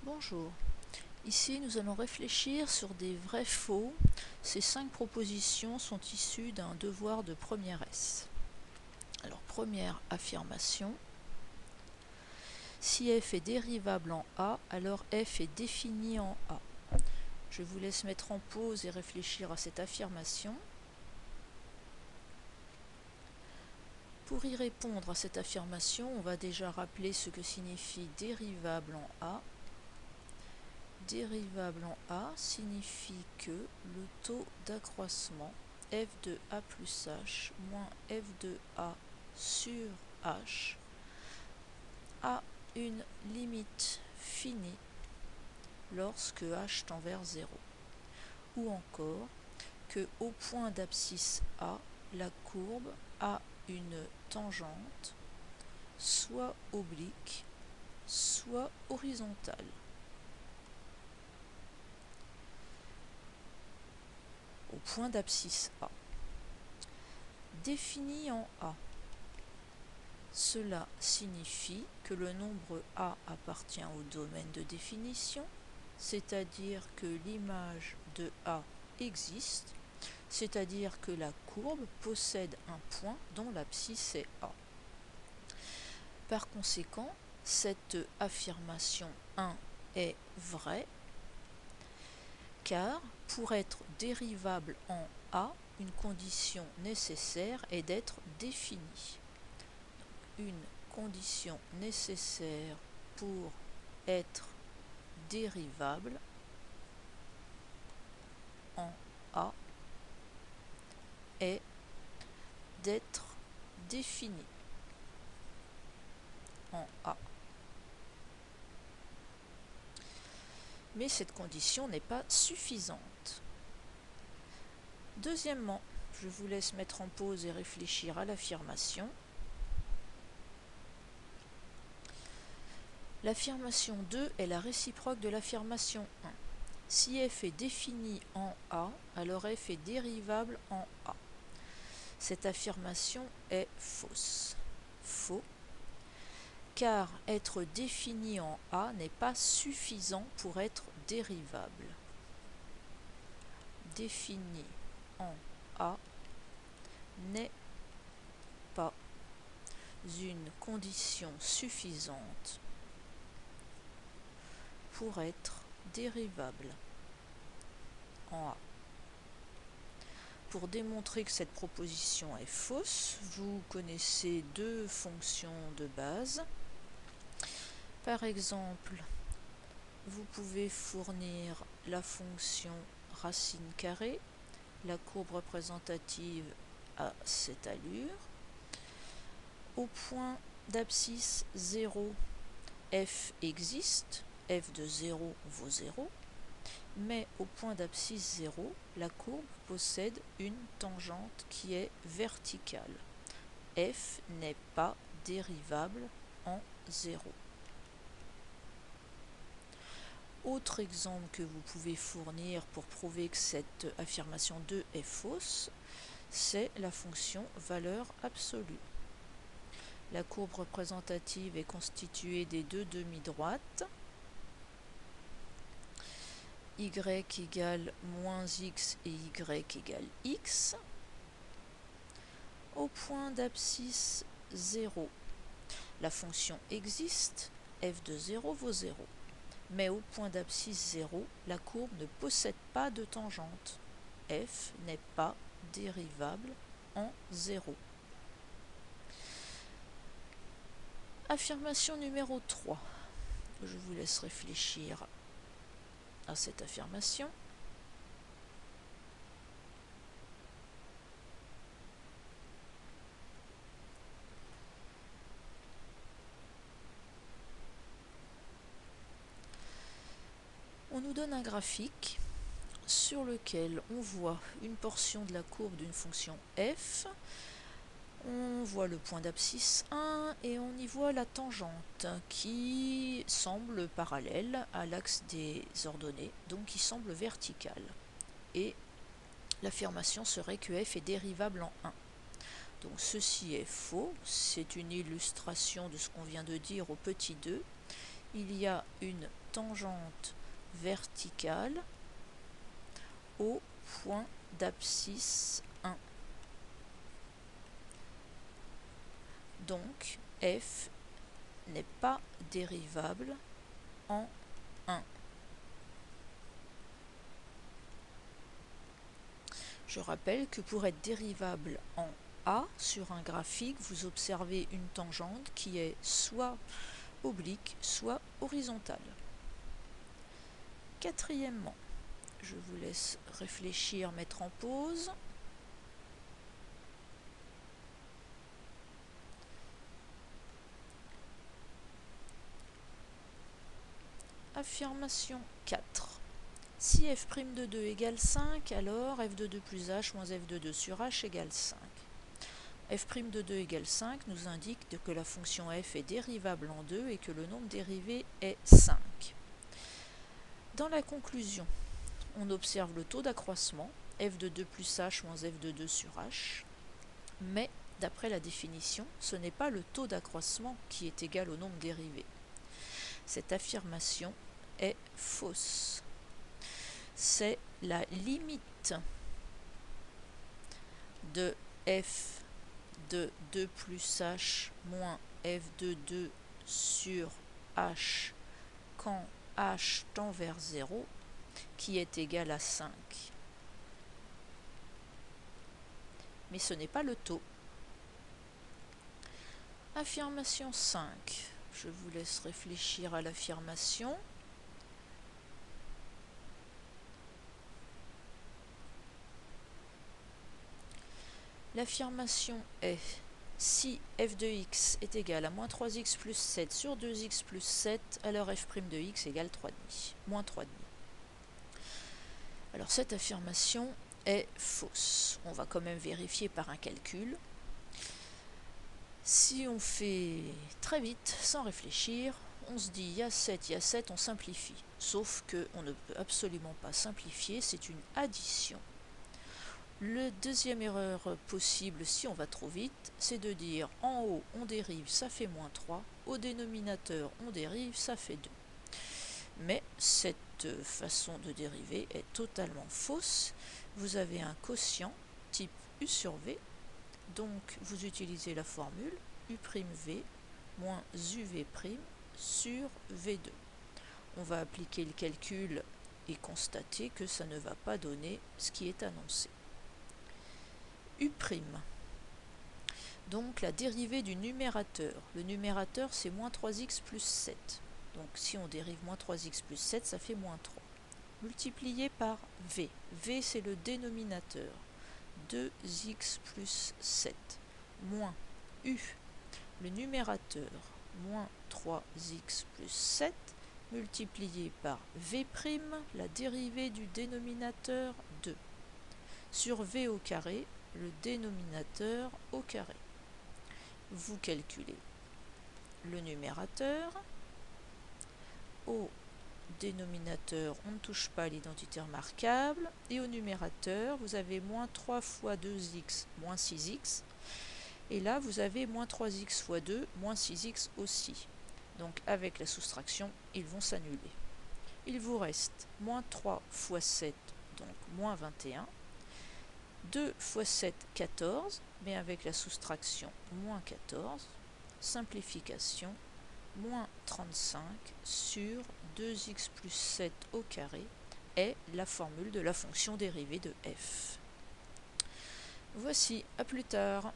Bonjour, ici nous allons réfléchir sur des vrais-faux. Ces 5 propositions sont issues d'un devoir de première S. Alors première affirmation, si f est dérivable en A, alors f est défini en A. Je vous laisse mettre en pause et réfléchir à cette affirmation. Pour y répondre à cette affirmation, on va déjà rappeler ce que signifie dérivable en A. Dérivable en A signifie que le taux d'accroissement f de A plus h moins f de A sur h a une limite finie lorsque h tend vers 0. Ou encore que au point d'abscisse A, la courbe a une tangente soit oblique, soit horizontale. Au point d'abscisse A. Défini en A. Cela signifie que le nombre A appartient au domaine de définition, c'est-à-dire que l'image de A existe, c'est-à-dire que la courbe possède un point dont l'abscisse est A. Par conséquent, cette affirmation 1 est vraie, car pour être dérivable en A, une condition nécessaire est d'être définie. Une condition nécessaire pour être dérivable en A est d'être définie en A. Mais cette condition n'est pas suffisante. Deuxièmement, je vous laisse mettre en pause et réfléchir à l'affirmation. L'affirmation 2 est la réciproque de l'affirmation 1. Si f est défini en A, alors f est dérivable en A. Cette affirmation est fausse. Faux, car être défini en A n'est pas suffisant pour être dérivable. Défini en A n'est pas une condition suffisante pour être dérivable en A. Pour démontrer que cette proposition est fausse, vous connaissez deux fonctions de base. Par exemple, vous pouvez fournir la fonction racine carrée, la courbe représentative à cette allure. Au point d'abscisse 0, f existe, f de 0 vaut 0, mais au point d'abscisse 0, la courbe possède une tangente qui est verticale. F n'est pas dérivable en 0. Autre exemple que vous pouvez fournir pour prouver que cette affirmation 2 est fausse, c'est la fonction valeur absolue. La courbe représentative est constituée des deux demi-droites, y égale moins x et y égale x. Au point d'abscisse 0, la fonction existe, f de 0 vaut 0. Mais au point d'abscisse 0, la courbe ne possède pas de tangente. F n'est pas dérivable en 0. Affirmation numéro 3. Je vous laisse réfléchir à cette affirmation. On nous donne un graphique sur lequel on voit une portion de la courbe d'une fonction f, on voit le point d'abscisse 1 et on y voit la tangente qui semble parallèle à l'axe des ordonnées, donc qui semble verticale. Et l'affirmation serait que f est dérivable en 1. Donc ceci est faux, c'est une illustration de ce qu'on vient de dire au petit 2, il y a une tangente verticale au point d'abscisse 1. Donc f n'est pas dérivable en 1. Je rappelle que pour être dérivable en A sur un graphique, vous observez une tangente qui est soit oblique, soit horizontale. Quatrièmement, je vous laisse réfléchir, mettre en pause. Affirmation 4. Si f' de 2 égale 5, alors f de 2 plus h moins f de 2 sur h égale 5. F' de 2 égale 5 nous indique que la fonction f est dérivable en 2 et que le nombre dérivé est 5. Dans la conclusion, on observe le taux d'accroissement, f de 2 plus h moins f de 2 sur h, mais d'après la définition, ce n'est pas le taux d'accroissement qui est égal au nombre dérivé. Cette affirmation est fausse. C'est la limite de f de 2 plus h moins f de 2 sur h quand h tend vers 0 qui est égal à 5. Mais ce n'est pas le taux. Affirmation 5. Je vous laisse réfléchir à l'affirmation. L'affirmation est: si f de x est égal à moins 3x plus 7 sur 2x plus 7, alors f' de x égale 3,5, moins 3,5. Alors cette affirmation est fausse. On va quand même vérifier par un calcul. Si on fait très vite, sans réfléchir, on se dit il y a 7, on simplifie. Sauf qu'on ne peut absolument pas simplifier, c'est une addition. La deuxième erreur possible, si on va trop vite, c'est de dire en haut on dérive, ça fait moins 3, au dénominateur on dérive, ça fait 2. Mais cette façon de dériver est totalement fausse. Vous avez un quotient type u sur v, donc vous utilisez la formule u'v moins uv' sur v2. On va appliquer le calcul et constater que ça ne va pas donner ce qui est annoncé. U'. Donc la dérivée du numérateur. Le numérateur c'est moins 3x plus 7. Donc si on dérive moins 3x plus 7, ça fait moins 3. Multiplié par v. V c'est le dénominateur. 2x plus 7. Moins u. Le numérateur. Moins 3x plus 7. Multiplié par v', la dérivée du dénominateur 2. Sur v au carré, le dénominateur au carré. Vous calculez le numérateur. Au dénominateur, on ne touche pas l'identité remarquable. Et au numérateur, vous avez moins 3 fois 2x moins 6x. Et là, vous avez moins 3x fois 2 moins 6x aussi. Donc avec la soustraction, ils vont s'annuler. Il vous reste moins 3 fois 7, donc moins 21. 2 fois 7, 14, mais avec la soustraction, moins 14. Simplification, moins 35 sur 2x plus 7 au carré est la formule de la fonction dérivée de f. Voici, à plus tard.